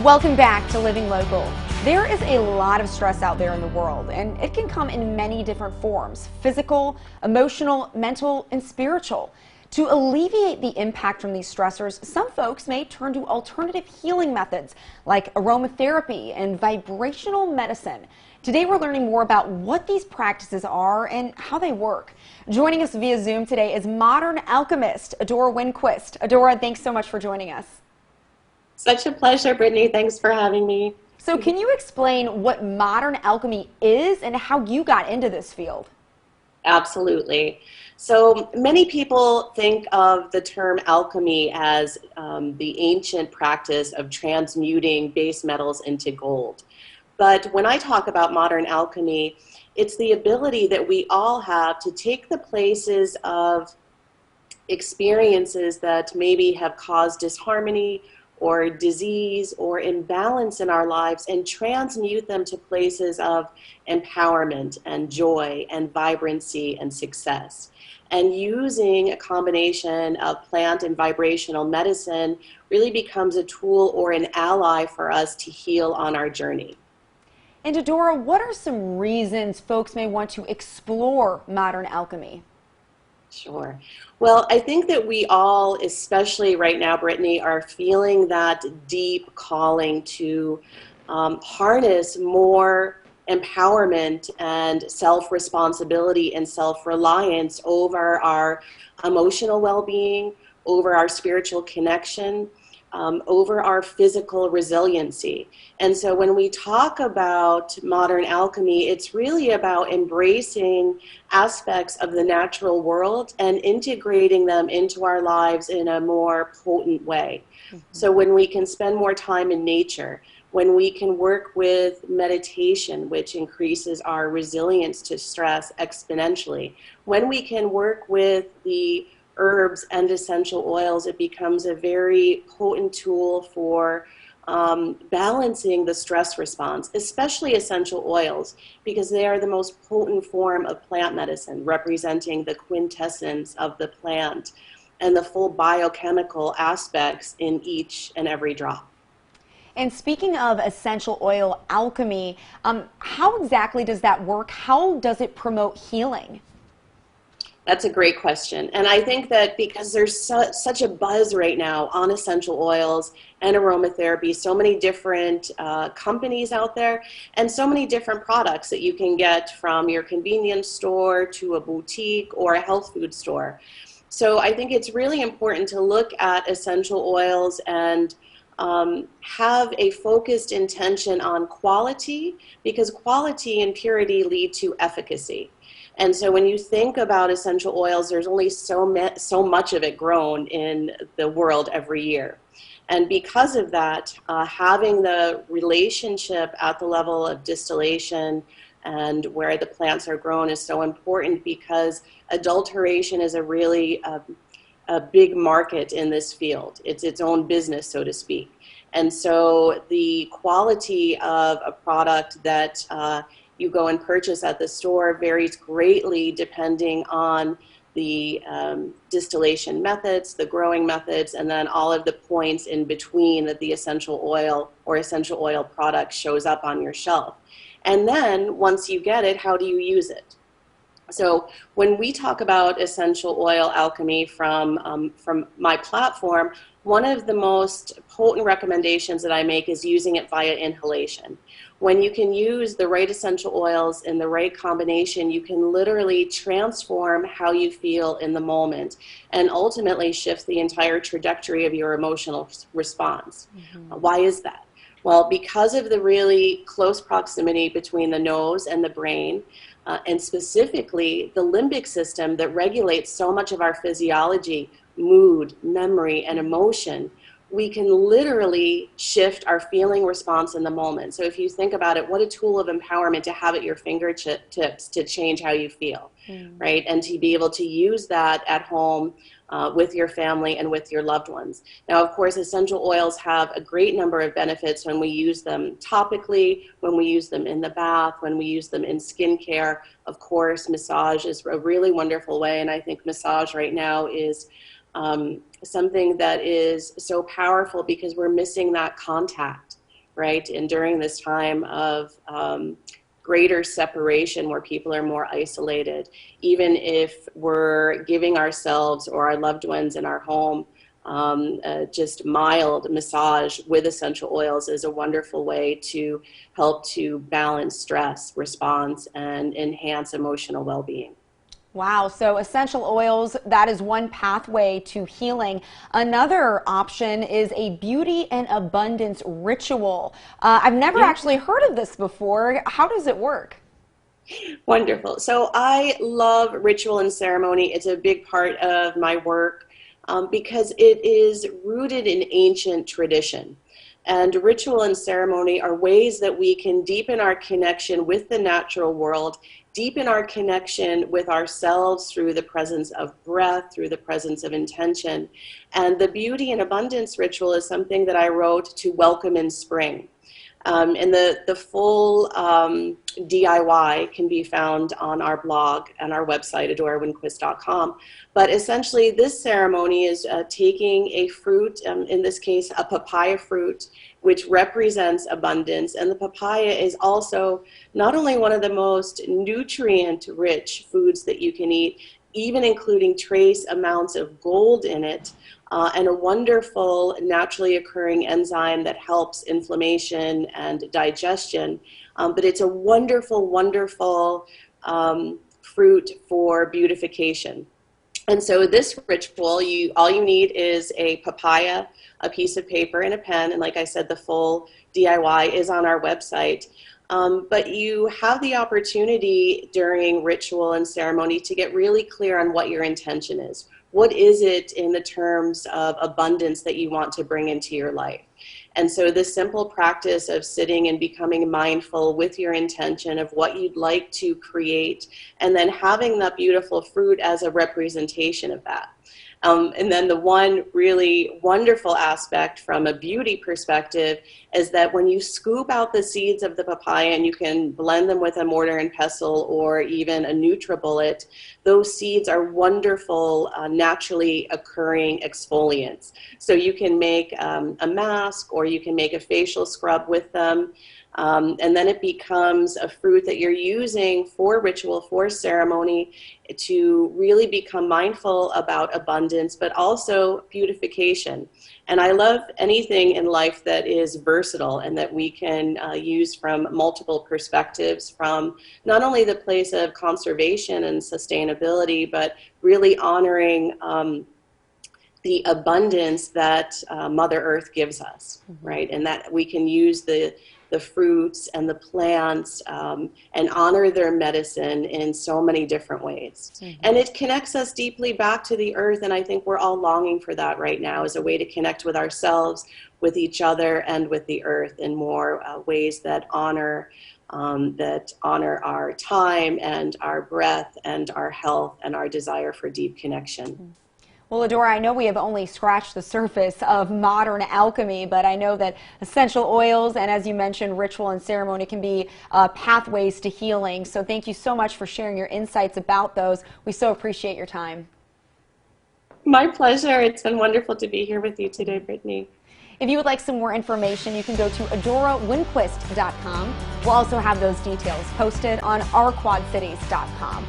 Welcome back to Living Local. There is a lot of stress out there in the world, and it can come in many different forms: physical, emotional, mental, and spiritual. To alleviate the impact from these stressors, some folks may turn to alternative healing methods like aromatherapy and vibrational medicine. Today we're learning more about what these practices are and how they work. Joining us via Zoom today is Modern Alchemist, Adora Winquist. Adora, thanks so much for joining us. Such a pleasure, Brittany. Thanks for having me. So can you explain what modern alchemy is and how you got into this field? Absolutely. So many people think of the term alchemy as the ancient practice of transmuting base metals into gold. But when I talk about modern alchemy, it's the ability that we all have to take the places of experiences that maybe have caused disharmony or disease or imbalance in our lives and transmute them to places of empowerment and joy and vibrancy and success. And using a combination of plant and vibrational medicine really becomes a tool or an ally for us to heal on our journey. And Adora, what are some reasons folks may want to explore modern alchemy? Sure. Well, I think that we all, especially right now, Brittany, are feeling that deep calling to harness more empowerment and self-responsibility and self-reliance over our emotional well-being, over our spiritual connection, over our physical resiliency. And so when we talk about modern alchemy, it's really about embracing aspects of the natural world and integrating them into our lives in a more potent way. So when we can spend more time in nature, when we can work with meditation, which increases our resilience to stress exponentially, when we can work with the herbs and essential oils, it becomes a very potent tool for balancing the stress response, especially essential oils, because they are the most potent form of plant medicine, representing the quintessence of the plant and the full biochemical aspects in each and every drop. And speaking of essential oil alchemy, how exactly does that work? How does it promote healing? That's a great question. And I think that because there's such a buzz right now on essential oils and aromatherapy, so many different companies out there and so many different products that you can get from your convenience store to a boutique or a health food store. So I think it's really important to look at essential oils and have a focused intention on quality, because quality and purity lead to efficacy. And so when you think about essential oils, there's only so much of it grown in the world every year. And because of that, having the relationship at the level of distillation and where the plants are grown is so important, because adulteration is a really a big market in this field. It's its own business, so to speak. And so the quality of a product that you go and purchase at the store varies greatly depending on the distillation methods, the growing methods, and then all of the points in between that the essential oil or essential oil product shows up on your shelf. And then once you get it, how do you use it? So when we talk about essential oil alchemy from my platform, one of the most potent recommendations that I make is using it via inhalation. When you can use the right essential oils in the right combination, you can literally transform how you feel in the moment and ultimately shift the entire trajectory of your emotional response. Why is that? Well, because of the really close proximity between the nose and the brain, and specifically the limbic system that regulates so much of our physiology, mood, memory, and emotion, we can literally shift our feeling response in the moment. So if you think about it, what a tool of empowerment to have at your fingertips to change how you feel, right? And to be able to use that at home with your family and with your loved ones. Now, of course, essential oils have a great number of benefits when we use them topically, when we use them in the bath, when we use them in skincare. Of course, massage is a really wonderful way, and I think massage right now is something that is so powerful because we're missing that contact, right? And during this time of greater separation where people are more isolated, even if we're giving ourselves or our loved ones in our home just mild massage with essential oils is a wonderful way to help to balance stress response and enhance emotional well-being. Wow, so essential oils, that is one pathway to healing. Another option is a beauty and abundance ritual. I've never actually heard of this before. How does it work? Wonderful. So I love ritual and ceremony. It's a big part of my work because it is rooted in ancient tradition. And ritual and ceremony are ways that we can deepen our connection with the natural world, deepen our connection with ourselves through the presence of breath, through the presence of intention. And the beauty and abundance ritual is something that I wrote to welcome in spring. And the full DIY can be found on our blog and our website, AdoraWinquist.com. But essentially, this ceremony is taking a fruit, in this case, a papaya fruit, which represents abundance. And the papaya is also not only one of the most nutrient-rich foods that you can eat, even including trace amounts of gold in it, and a wonderful naturally occurring enzyme that helps inflammation and digestion. But it's a wonderful, wonderful fruit for beautification. And so this ritual, all you need is a papaya, a piece of paper, and a pen. And like I said, the full DIY is on our website. But you have the opportunity during ritual and ceremony to get really clear on what your intention is. What is it in the terms of abundance that you want to bring into your life? And so this simple practice of sitting and becoming mindful with your intention of what you'd like to create, and then having that beautiful fruit as a representation of that. And then the one really wonderful aspect from a beauty perspective is that when you scoop out the seeds of the papaya and you can blend them with a mortar and pestle or even a NutriBullet, those seeds are wonderful, naturally occurring exfoliants. So you can make a mask or you can make a facial scrub with them. And then it becomes a fruit that you're using for ritual, for ceremony, to really become mindful about abundance, but also beautification. And I love anything in life that is versatile and that we can use from multiple perspectives, from not only the place of conservation and sustainability, but really honoring the abundance that Mother Earth gives us, right? And that we can use the fruits and the plants and honor their medicine in so many different ways. And it connects us deeply back to the earth, and I think we're all longing for that right now as a way to connect with ourselves, with each other, and with the earth in more ways that honor our time and our breath and our health and our desire for deep connection. Well, Adora, I know we have only scratched the surface of modern alchemy, but I know that essential oils and, as you mentioned, ritual and ceremony can be pathways to healing. So thank you so much for sharing your insights about those. We so appreciate your time. My pleasure. It's been wonderful to be here with you today, Brittany. If you would like some more information, you can go to AdoraWinquist.com. We'll also have those details posted on ourquadcities.com.